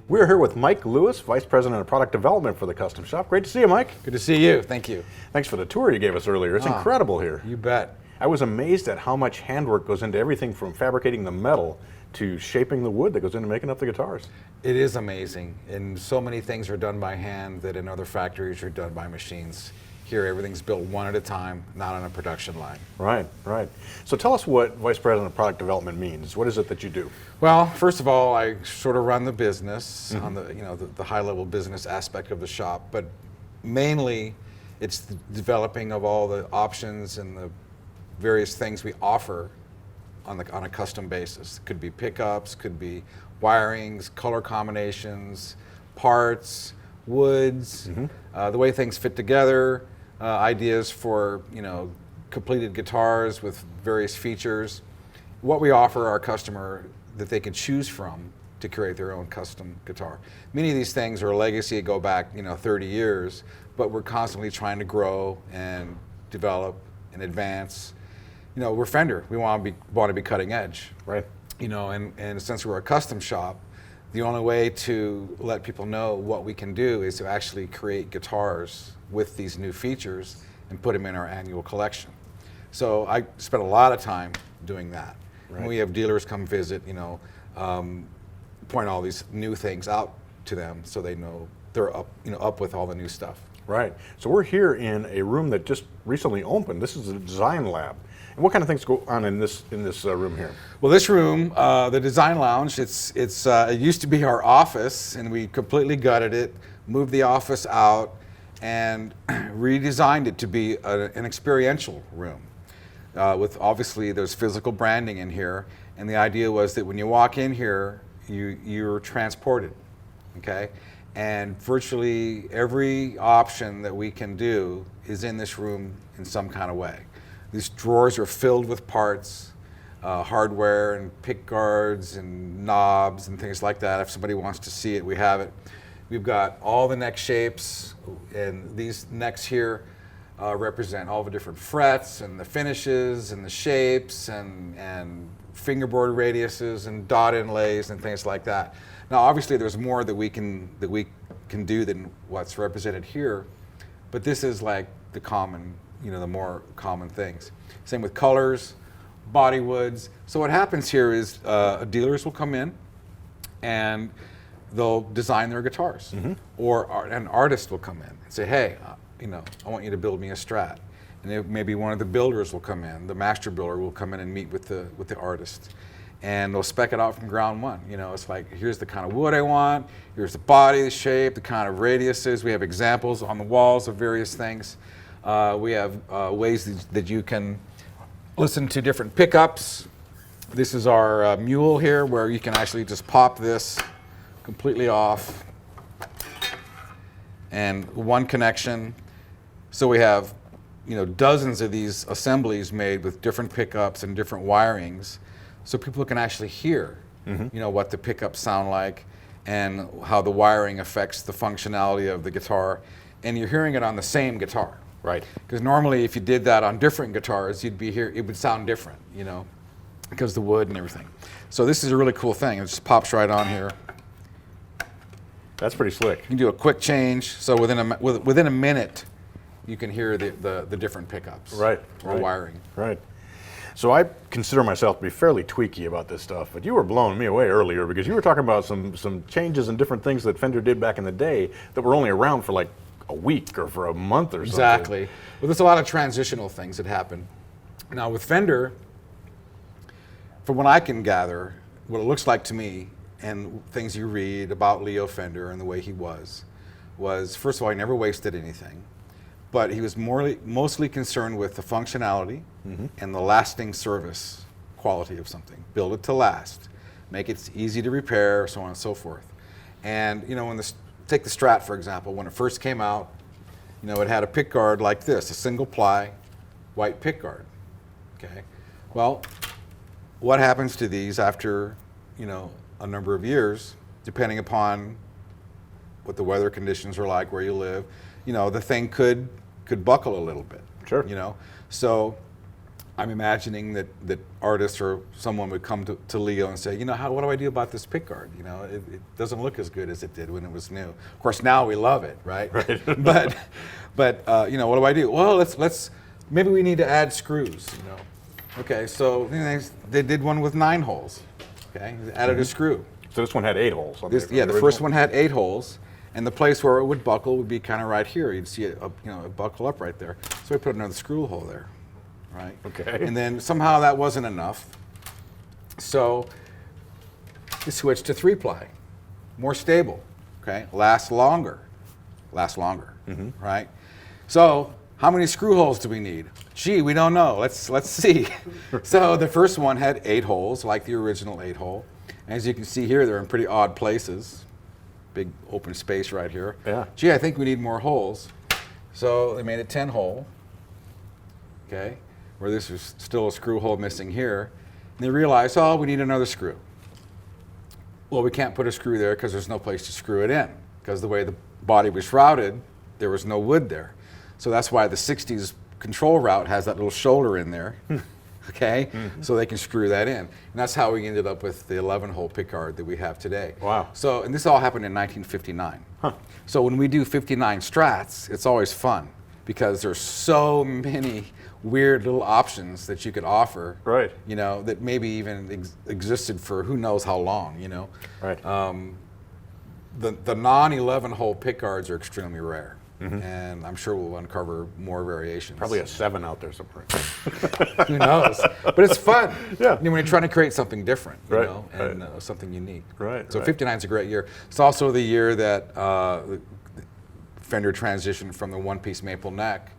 We're here with Mike Lewis, Vice President of Product Development for the Custom Shop. Great to see you, Mike. Good to see you. Thank you. Thanks for the tour you gave us earlier. It's incredible here. You bet. I was amazed at how much handwork goes into everything from fabricating the metal to shaping the wood that goes into making up the guitars. It is amazing, and so many things are done by hand that in other factories are done by machines. Here, everything's built one at a time, not on a production line. Right, right. So tell us what Vice President of Product Development means. What is it that you do? Well, first of all, I sort of run the business on the high-level business aspect of the shop, but mainly it's the developing of all the options and the various things we offer on a custom basis. Could be pickups, could be wirings, color combinations, parts, woods, the way things fit together, ideas for completed guitars with various features. What we offer our customer that they can choose from to create their own custom guitar. Many of these things are a legacy that go back 30 years, but we're constantly trying to grow and develop and advance. We're Fender. We want to be cutting edge, right? And since we're a custom shop, the only way to let people know what we can do is to actually create guitars with these new features and put them in our annual collection. So I spent a lot of time doing that. Right. And we have dealers come visit, point all these new things out to them so they know they're up with all the new stuff. Right. So we're here in a room that just recently opened. This is a design lab. And what kind of things go on in this room here? Well, this room, the design lounge, it used to be our office, and we completely gutted it, moved the office out, and redesigned it to be an experiential room. With obviously there's physical branding in here, and the idea was that when you walk in here, you're transported, okay? And virtually every option that we can do is in this room in some kind of way. These drawers are filled with parts, hardware and pick guards and knobs and things like that. If somebody wants to see it, we have it. We've got all the neck shapes, and these necks here represent all the different frets and the finishes and the shapes and fingerboard radiuses and dot inlays and things like that. Now, obviously, there's more that we can do than what's represented here, but this is like the common, the more common things. Same with colors, body woods. So what happens here is dealers will come in and they'll design their guitars, or an artist will come in and say, hey, I want you to build me a Strat. And maybe one of the builders will come in, the master builder will come in and meet with the artist. And they'll spec it out from ground one. It's like, here's the kind of wood I want, here's the body, the shape, the kind of radiuses. We have examples on the walls of various things. We have ways that you can listen to different pickups. This is our mule here, where you can actually just pop this completely off and one connection. So we have dozens of these assemblies made with different pickups and different wirings, so people can actually hear what the pickups sound like and how the wiring affects the functionality of the guitar, and you're hearing it on the same guitar. Right. Because normally if you did that on different guitars, it would sound different, because the wood and everything. So this is a really cool thing. It just pops right on here. That's pretty slick. You can do a quick change, so within a minute, you can hear the different pickups. Right. Or wiring. Right. So I consider myself to be fairly tweaky about this stuff, but you were blowing me away earlier because you were talking about some changes and different things that Fender did back in the day that were only around for like a week or for a month or something. Exactly. Well, there's a lot of transitional things that happen. Now with Fender, from what I can gather, what it looks like to me and things you read about Leo Fender and the way he was first of all, he never wasted anything, but he was mostly concerned with the functionality and the lasting service quality of something. Build it to last, make it easy to repair, so on and so forth. And take the Strat, for example. When it first came out, it had a pick guard like this, a single ply white pick guard. Okay. Well, what happens to these after a number of years, depending upon what the weather conditions are like where you live? The thing could buckle a little bit. Sure. So I'm imagining that artists or someone would come to Leo and say, what do I do about this pickguard? It doesn't look as good as it did when it was new. Of course, now we love it, right? Right. but what do I do? Well, maybe we need to add screws. Okay, so they did one with 9 holes. Okay, they added a screw. So this one had 8 holes. On The first one had 8 holes, and the place where it would buckle would be kind of right here. You'd see it, buckle up right there. So we put another screw hole there, right? Okay. And then somehow that wasn't enough, so we switched to 3-ply, more stable. Okay, lasts longer, right? So how many screw holes do we need? Gee, we don't know. Let's see. So the first one had 8 holes, like the original 8-hole. As you can see here, they're in pretty odd places. Big open space right here. Yeah. Gee, I think we need more holes. So they made it 10-hole. Okay, where this was still a screw hole missing here. And they realized, we need another screw. Well, we can't put a screw there because there's no place to screw it in. Because the way the body was shrouded, there was no wood there. So that's why the 60s control route has that little shoulder in there, okay? So they can screw that in. And that's how we ended up with the 11-hole pickguard that we have today. Wow. So, and this all happened in 1959. Huh. So when we do 59 Strats, it's always fun because there's so many weird little options that you could offer, Right. that maybe even existed for who knows how long, Right. The non-11-hole pickguards are extremely rare. And I'm sure we'll uncover more variations. Probably a 7 out there somewhere. Who knows? But it's fun. Yeah. When you're trying to create something different, Right, and something unique. Right, So right. 59 is a great year. It's also the year that Fender transitioned from the one-piece maple neck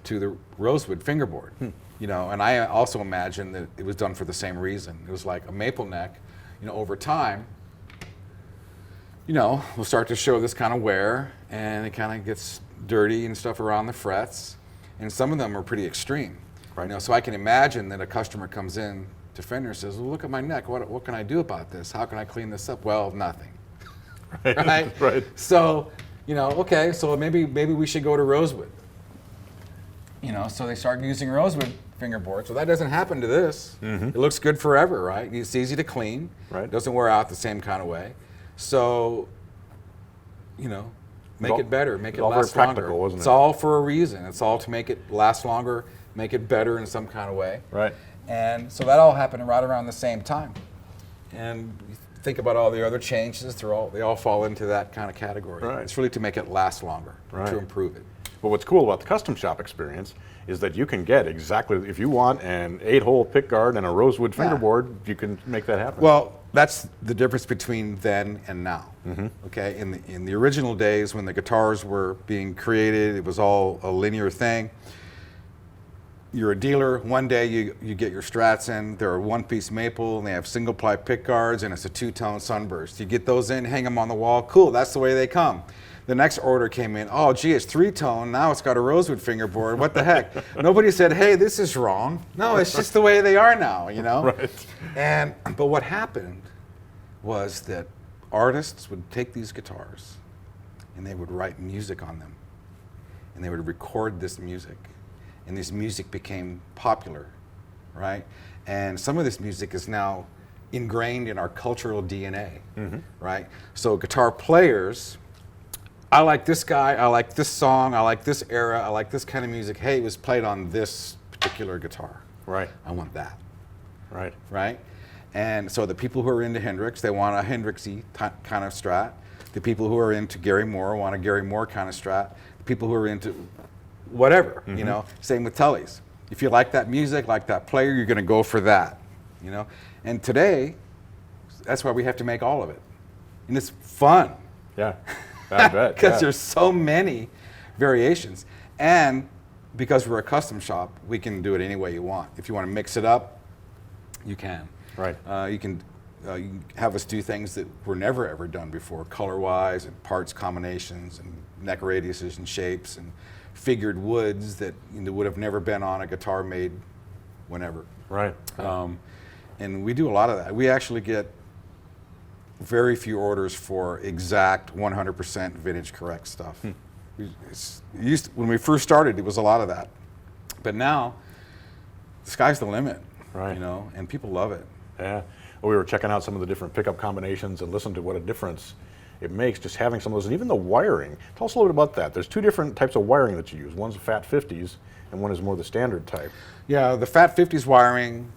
to the rosewood fingerboard. And I also imagine that it was done for the same reason. It was like a maple neck. Over time, we'll start to show this kind of wear, and it kind of gets dirty and stuff around the frets, and some of them are pretty extreme. Right. So I can imagine that a customer comes in to Fender and says, "Well, look at my neck. What can I do about this? How can I clean this up?" Well, nothing. Right. Right. So, okay, so maybe we should go to rosewood. So they start using rosewood fingerboards. So that doesn't happen to this. It looks good forever, right? It's easy to clean. Right. It doesn't wear out the same kind of way. So, make it better, make it all very last longer. practical, wasn't it? It's all for a reason. It's all to make it last longer, make it better in some kind of way. Right. And so that all happened right around the same time. And you think about all the other changes, they all fall into that kind of category. Right. It's really to make it last longer, Right. to improve it. But what's cool about the custom shop experience is that you can get exactly, if you want an 8-hole pickguard and a rosewood fingerboard, you can make that happen. Well, that's the difference between then and now. Okay, in the original days when the guitars were being created, it was all a linear thing. You're a dealer. One day you get your Strats in. They're a one-piece maple, and they have single-ply pickguards, and it's a 2-tone sunburst. You get those in, hang them on the wall. Cool, that's the way they come. The next order came in. Oh, gee, it's 3-tone. Now it's got a rosewood fingerboard. What the heck? Nobody said, "Hey, this is wrong." No, it's just the way they are now. Right. But what happened was that artists would take these guitars and they would write music on them, and they would record this music, and this music became popular, right? And some of this music is now ingrained in our cultural DNA, right? So guitar players, I like this guy, I like this song, I like this era, I like this kind of music. Hey, it was played on this particular guitar. Right. I want that, Right. right? And so the people who are into Hendrix, they want a Hendrixy kind of Strat. The people who are into Gary Moore want a Gary Moore kind of Strat. The people who are into whatever, same with Tellies. If you like that music, like that player, you're going to go for that, And today, that's why we have to make all of it. And it's fun. Yeah. I bet. Because there's so many variations. And because we're a custom shop, we can do it any way you want. If you want to mix it up, you can. Right. You can have us do things that were never ever done before, color-wise and parts combinations and neck radiuses and shapes and figured woods that would have never been on a guitar made whenever. Right. And we do a lot of that. We actually get very few orders for exact 100% vintage correct stuff. When we first started, it was a lot of that. But now, the sky's the limit, Right. you know, and people love it. Yeah. Well, we were checking out some of the different pickup combinations and listened to what a difference it makes just having some of those, and even the wiring. Tell us a little bit about that. There's two different types of wiring that you use. One's a Fat 50s, and one is more the standard type. Yeah, the Fat 50s wiring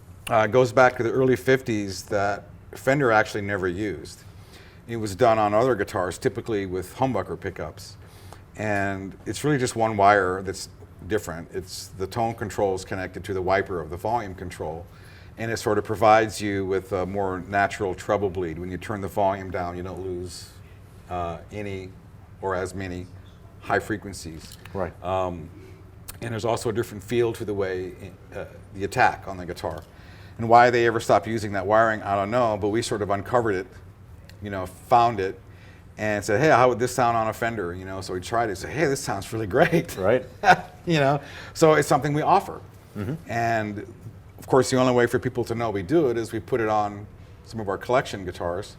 goes back to the early 50s that Fender actually never used. It was done on other guitars, typically with humbucker pickups. And it's really just one wire that's different. It's the tone controls connected to the wiper of the volume control. And it sort of provides you with a more natural treble bleed. When you turn the volume down, you don't lose any or as many high frequencies. Right. And there's also a different feel to the way the attack on the guitar. And why they ever stopped using that wiring, I don't know, but we sort of uncovered it, you know, found it, and said, hey, how would this sound on a Fender? You know, so we tried it and said, hey, this sounds really great. Right. You know, so it's something we offer. And of course, the only way for people to know we do it is we put it on some of our collection guitars,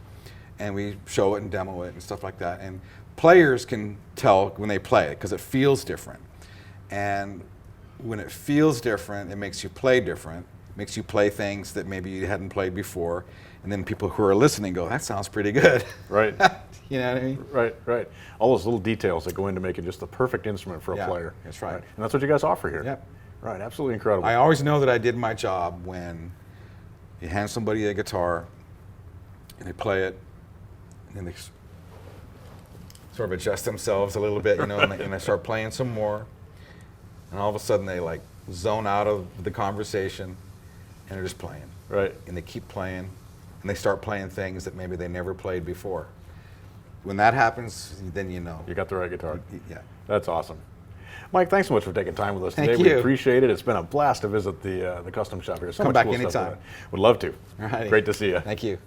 and we show it and demo it and stuff like that. And players can tell when they play it because it feels different. And when it feels different, it makes you play different. It makes you play things that maybe you hadn't played before. And then people who are listening go, that sounds pretty good. Right. You know what I mean? Right, right. All those little details that go into making just the perfect instrument for a Yeah, player. that's right. And that's what you guys offer here. Yep. Right, absolutely incredible. I always know that I did my job when you hand somebody a guitar and they play it, and then they sort of adjust themselves a little bit, you know, and they start playing some more, and all of a sudden they like zone out of the conversation and they're just playing. Right. And they keep playing, and they start playing things that maybe they never played before. When that happens, then you know. You got the right guitar. Yeah. That's awesome. Mike, thanks so much for taking time with us Thank today. We you. appreciate it. It's been a blast to visit the custom shop here. So Come much back cool stuff anytime. with it. Would love to. All righty. Great to see you. Thank you.